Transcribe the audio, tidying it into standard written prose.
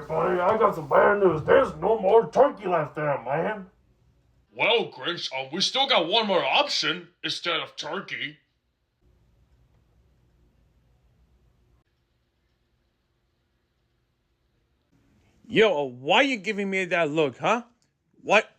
buddy, I got some bad news. There's no more turkey left there, man. Well, Grinch, we still got one more option instead of turkey. Yo, why you giving me that look, huh? What?